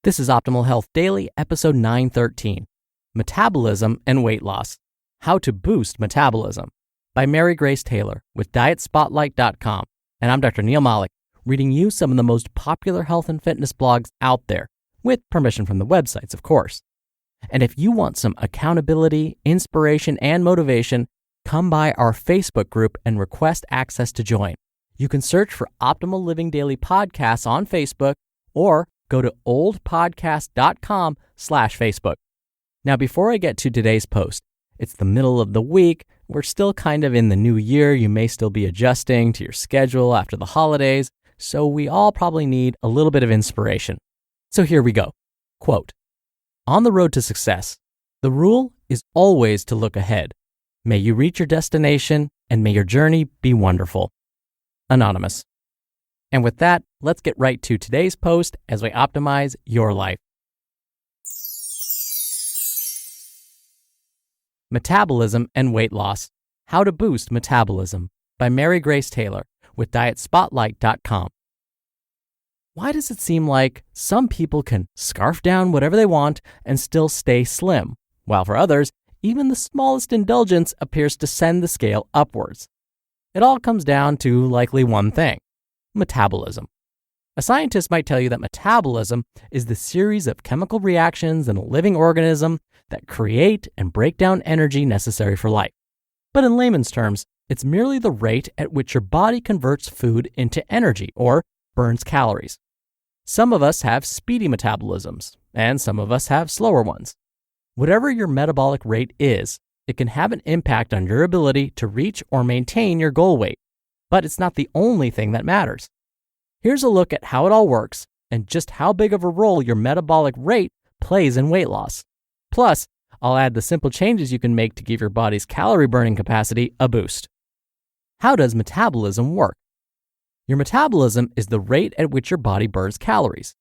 This is Optimal Health Daily, episode 913, Metabolism and Weight Loss, How to Boost Metabolism, by Marygrace Taylor with DietSpotlight.com. And I'm Dr. Neil Malik, reading you some of the most popular health and fitness blogs out there, with permission from the websites, of course. And if you want some accountability, inspiration, and motivation, come by our Facebook group and request access to join. You can search for Optimal Living Daily Podcasts on Facebook or go to oldpodcast.com/Facebook. Now, before I get to today's post, it's the middle of the week. We're still kind of in the new year. You may still be adjusting to your schedule after the holidays, so we all probably need a little bit of inspiration. So here we go. Quote, "On the road to success, the rule is always to look ahead. May you reach your destination and may your journey be wonderful." Anonymous. And with that, let's get right to today's post as we optimize your life. Metabolism and Weight Loss, How to Boost Metabolism, by Marygrace Taylor with DietSpotlight.com. Why does it seem like some people can scarf down whatever they want and still stay slim, while for others, even the smallest indulgence appears to send the scale upwards? It all comes down to likely one thing: metabolism. A scientist might tell you that metabolism is the series of chemical reactions in a living organism that create and break down energy necessary for life. But in layman's terms, it's merely the rate at which your body converts food into energy or burns calories. Some of us have speedy metabolisms, and some of us have slower ones. Whatever your metabolic rate is, it can have an impact on your ability to reach or maintain your goal weight. But it's not the only thing that matters. Here's a look at how it all works and just how big of a role your metabolic rate plays in weight loss. Plus, I'll add the simple changes you can make to give your body's calorie burning capacity a boost. How does metabolism work? Your metabolism is the rate at which your body burns calories.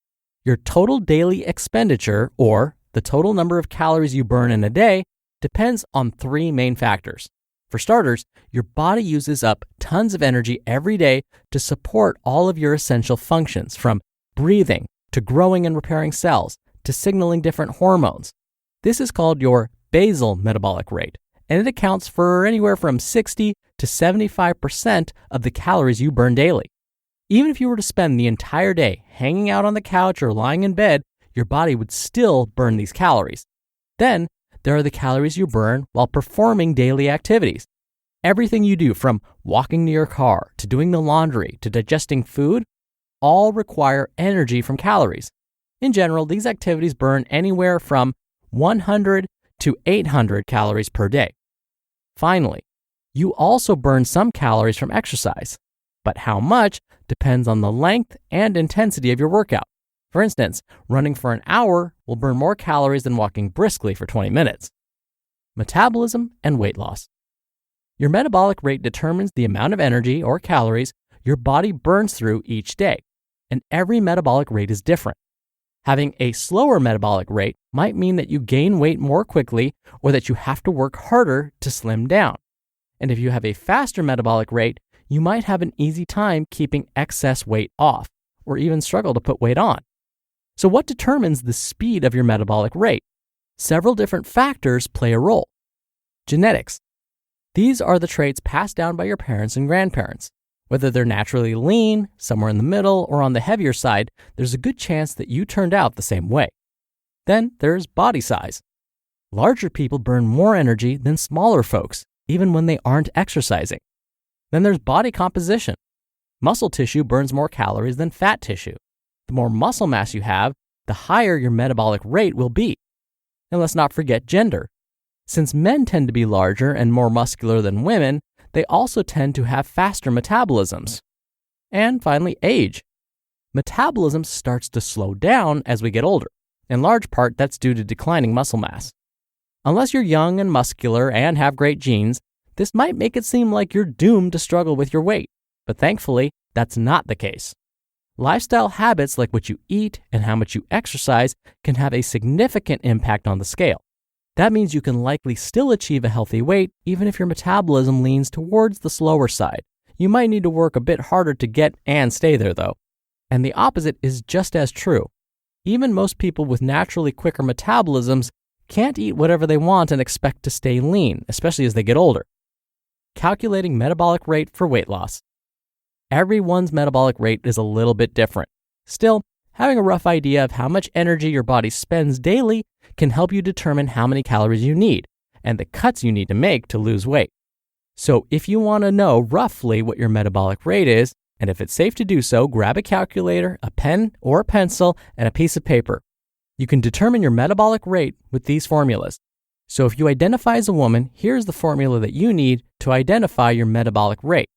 Your total daily expenditure, or the total number of calories you burn in a day, depends on three main factors. For starters, your body uses up tons of energy every day to support all of your essential functions, from breathing to growing and repairing cells to signaling different hormones. This is called your basal metabolic rate, and it accounts for anywhere from 60 to 75% of the calories you burn daily. Even if you were to spend the entire day hanging out on the couch or lying in bed, your body would still burn these calories. Then, there are the calories you burn while performing daily activities. Everything you do, from walking to your car, to doing the laundry, to digesting food, all require energy from calories. In general, these activities burn anywhere from 100 to 800 calories per day. Finally, you also burn some calories from exercise, but how much depends on the length and intensity of your workout. For instance, running for an hour will burn more calories than walking briskly for 20 minutes. Metabolism and weight loss. Your metabolic rate determines the amount of energy or calories your body burns through each day, and every metabolic rate is different. Having a slower metabolic rate might mean that you gain weight more quickly or that you have to work harder to slim down. And if you have a faster metabolic rate, you might have an easy time keeping excess weight off, or even struggle to put weight on. So what determines the speed of your metabolic rate? Several different factors play a role. Genetics. These are the traits passed down by your parents and grandparents. Whether they're naturally lean, somewhere in the middle, or on the heavier side, there's a good chance that you turned out the same way. Then there's body size. Larger people burn more energy than smaller folks, even when they aren't exercising. Then there's body composition. Muscle tissue burns more calories than fat tissue. The more muscle mass you have, the higher your metabolic rate will be. And let's not forget gender. Since men tend to be larger and more muscular than women, they also tend to have faster metabolisms. And finally, age. Metabolism starts to slow down as we get older. In large part, that's due to declining muscle mass. Unless you're young and muscular and have great genes, this might make it seem like you're doomed to struggle with your weight. But thankfully, that's not the case. Lifestyle habits like what you eat and how much you exercise can have a significant impact on the scale. That means you can likely still achieve a healthy weight even if your metabolism leans towards the slower side. You might need to work a bit harder to get and stay there though. And the opposite is just as true. Even most people with naturally quicker metabolisms can't eat whatever they want and expect to stay lean, especially as they get older. Calculating metabolic rate for weight loss. Everyone's metabolic rate is a little bit different. Still, having a rough idea of how much energy your body spends daily can help you determine how many calories you need and the cuts you need to make to lose weight. So if you want to know roughly what your metabolic rate is, and if it's safe to do so, grab a calculator, a pen or a pencil, and a piece of paper. You can determine your metabolic rate with these formulas. So if you identify as a woman, here's the formula that you need to identify your metabolic rate.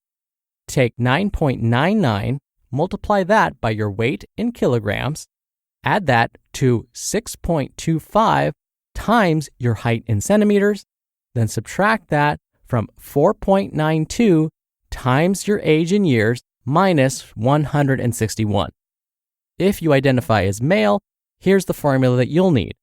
Take 9.99, multiply that by your weight in kilograms, add that to 6.25 times your height in centimeters, then subtract that from 4.92 times your age in years minus 161. If you identify as male, here's the formula that you'll need.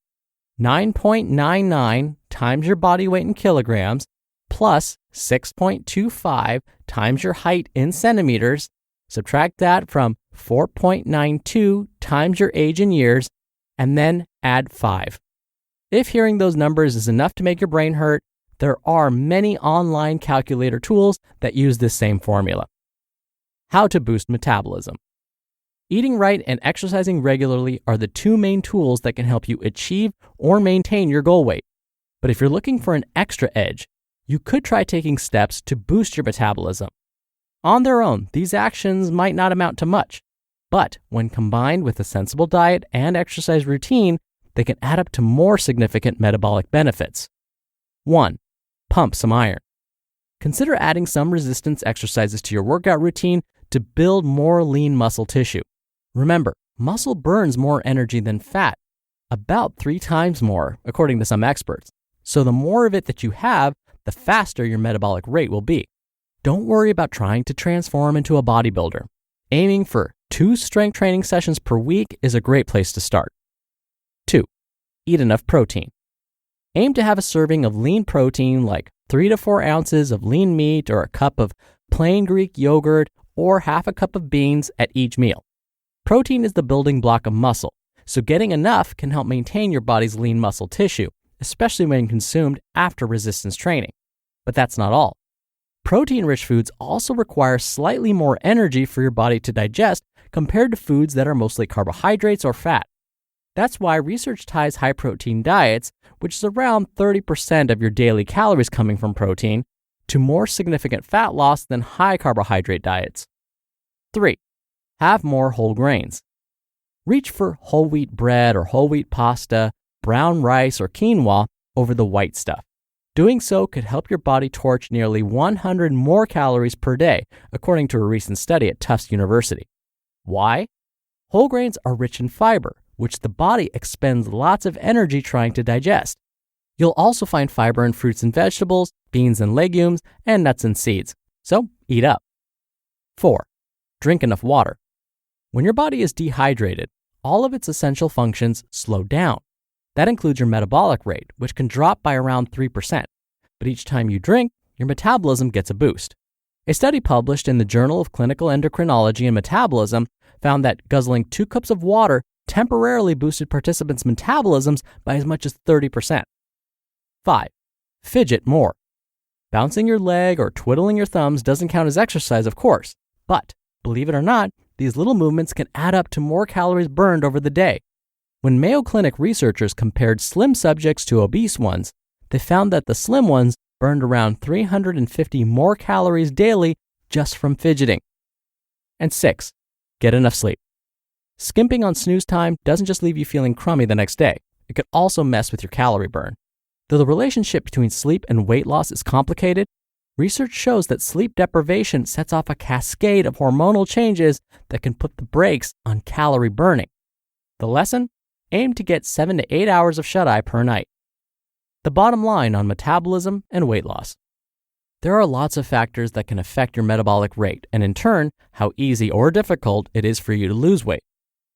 9.99 times your body weight in kilograms plus 6.25 times your height in centimeters. Subtract that from 4.92 times your age in years, and then add 5. If hearing those numbers is enough to make your brain hurt, there are many online calculator tools that use this same formula. How to boost metabolism. Eating right and exercising regularly are the two main tools that can help you achieve or maintain your goal weight. But if you're looking for an extra edge, you could try taking steps to boost your metabolism. On their own, these actions might not amount to much, but when combined with a sensible diet and exercise routine, they can add up to more significant metabolic benefits. 1. Pump some iron. Consider adding some resistance exercises to your workout routine to build more lean muscle tissue. Remember, muscle burns more energy than fat, about 3 times more, according to some experts. So the more of it that you have, the faster your metabolic rate will be. Don't worry about trying to transform into a bodybuilder. Aiming for 2 strength training sessions per week is a great place to start. 2. Eat enough protein. Aim to have a serving of lean protein like 3 to 4 ounces of lean meat or a cup of plain Greek yogurt or half a cup of beans at each meal. Protein is the building block of muscle, so getting enough can help maintain your body's lean muscle tissue, especially when consumed after resistance training. But that's not all. Protein-rich foods also require slightly more energy for your body to digest compared to foods that are mostly carbohydrates or fat. That's why research ties high-protein diets, which is around 30% of your daily calories coming from protein, to more significant fat loss than high-carbohydrate diets. 3. Have more whole grains. Reach for whole wheat bread or whole wheat pasta, brown rice or quinoa over the white stuff. Doing so could help your body torch nearly 100 more calories per day, according to a recent study at Tufts University. Why? Whole grains are rich in fiber, which the body expends lots of energy trying to digest. You'll also find fiber in fruits and vegetables, beans and legumes, and nuts and seeds. So eat up. 4. Drink enough water. When your body is dehydrated, all of its essential functions slow down. That includes your metabolic rate, which can drop by around 3%. But each time you drink, your metabolism gets a boost. A study published in the Journal of Clinical Endocrinology and Metabolism found that guzzling 2 cups of water temporarily boosted participants' metabolisms by as much as 30%. 5. Fidget more. Bouncing your leg or twiddling your thumbs doesn't count as exercise, of course, but believe it or not, these little movements can add up to more calories burned over the day. When Mayo Clinic researchers compared slim subjects to obese ones, they found that the slim ones burned around 350 more calories daily just from fidgeting. And 6. Get enough sleep. Skimping on snooze time doesn't just leave you feeling crummy the next day. It could also mess with your calorie burn. Though the relationship between sleep and weight loss is complicated, research shows that sleep deprivation sets off a cascade of hormonal changes that can put the brakes on calorie burning. The lesson? Aim to get 7 to 8 hours of shut-eye per night. The bottom line on metabolism and weight loss. There are lots of factors that can affect your metabolic rate and in turn, how easy or difficult it is for you to lose weight.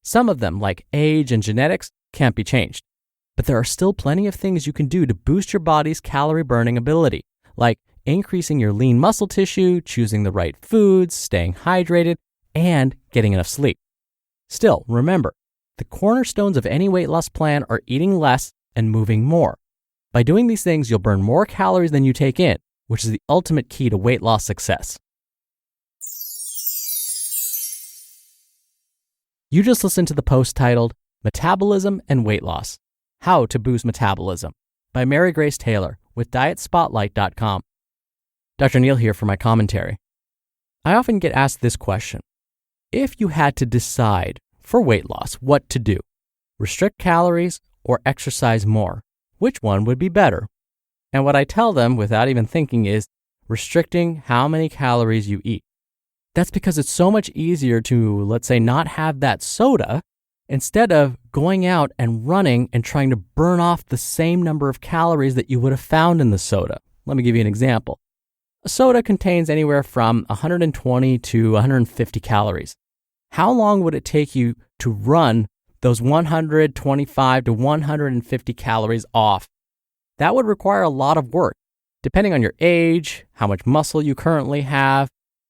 Some of them, like age and genetics, can't be changed. But there are still plenty of things you can do to boost your body's calorie burning ability, like increasing your lean muscle tissue, choosing the right foods, staying hydrated, and getting enough sleep. Still, remember, The cornerstones of any weight loss plan are eating less and moving more. By doing these things, you'll burn more calories than you take in, which is the ultimate key to weight loss success. You just listened to the post titled Metabolism and Weight Loss: How to Boost Metabolism by Marygrace Taylor with DietSpotlight.com. Dr. Neil here for my commentary. I often get asked this question: if you had to decide for weight loss what to do, restrict calories or exercise more, which one would be better? And what I tell them without even thinking is restricting how many calories you eat. That's because it's so much easier to, let's say, not have that soda instead of going out and running and trying to burn off the same number of calories that you would have found in the soda. Let me give you an example. A soda contains anywhere from 120 to 150 calories. How long would it take you to run those 125 to 150 calories off? That would require a lot of work, depending on your age, how much muscle you currently have,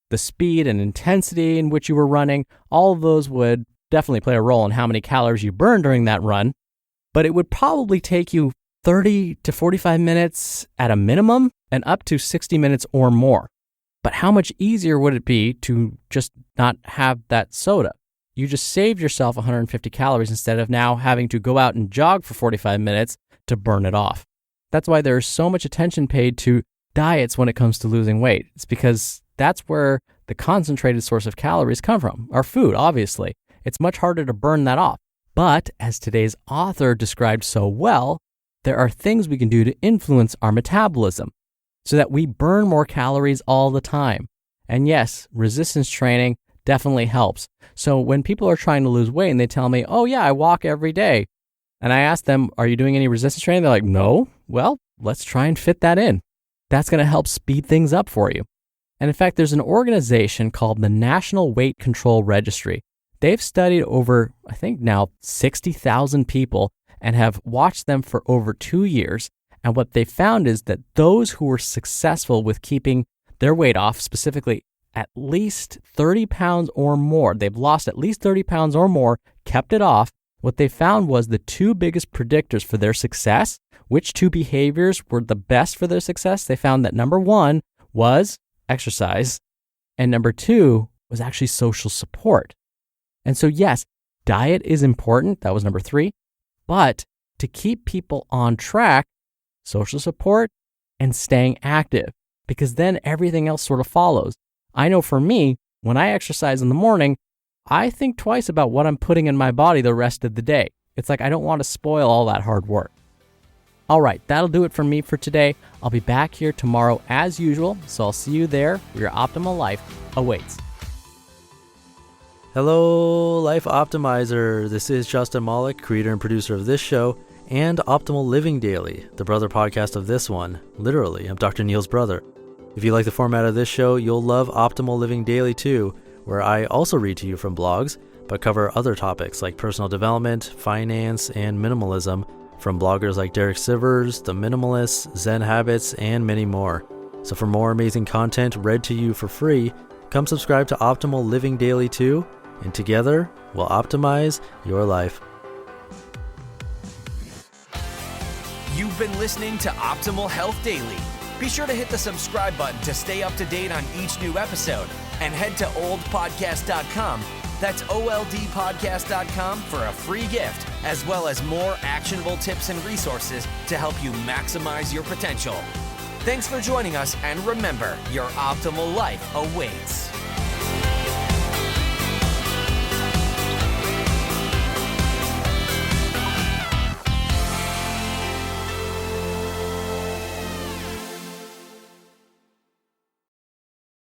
the speed and intensity in which you were running. All of those would definitely play a role in how many calories you burn during that run, but it would probably take you 30 to 45 minutes at a minimum and up to 60 minutes or more. But how much easier would it be to just not have that soda? You just saved yourself 150 calories instead of now having to go out and jog for 45 minutes to burn it off. That's why there's so much attention paid to diets when it comes to losing weight. It's because that's where the concentrated source of calories come from, our food, obviously. It's much harder to burn that off. But as today's author described so well, there are things we can do to influence our metabolism so that we burn more calories all the time. And yes, resistance training definitely helps. So when people are trying to lose weight and they tell me, oh yeah, I walk every day, and I ask them, are you doing any resistance training? They're like, no. Well, let's try and fit that in. That's going to help speed things up for you. And in fact, there's an organization called the National Weight Control Registry. They've studied over, I think now, 60,000 people and have watched them for over 2 years. And what they found is that those who were successful with keeping their weight off, specifically at least 30 pounds or more, they've lost at least 30 pounds or more, kept it off. What they found was the two biggest predictors for their success, which two behaviors were the best for their success. They found that number one was exercise, and number two was actually social support. And so yes, diet is important. That was number three. But to keep people on track, social support and staying active, because then everything else sort of follows. I know for me, when I exercise in the morning, I think twice about what I'm putting in my body the rest of the day. It's like I don't want to spoil all that hard work. All right, that'll do it for me for today. I'll be back here tomorrow as usual, so I'll see you there where your optimal life awaits. Hello, Life Optimizer. This is Justin Malik, creator and producer of this show and Optimal Living Daily, the brother podcast of this one. Literally, I'm Dr. Neil's brother. If you like the format of this show, you'll love Optimal Living Daily too, where I also read to you from blogs, but cover other topics like personal development, finance, and minimalism from bloggers like Derek Sivers, The Minimalists, Zen Habits, and many more. So for more amazing content read to you for free, come subscribe to Optimal Living Daily too, and together we'll optimize your life. You've been listening to Optimal Health Daily. Be sure to hit the subscribe button to stay up to date on each new episode, and head to oldpodcast.com. That's oldpodcast.com for a free gift, as well as more actionable tips and resources to help you maximize your potential. Thanks for joining us, and remember, your optimal life awaits.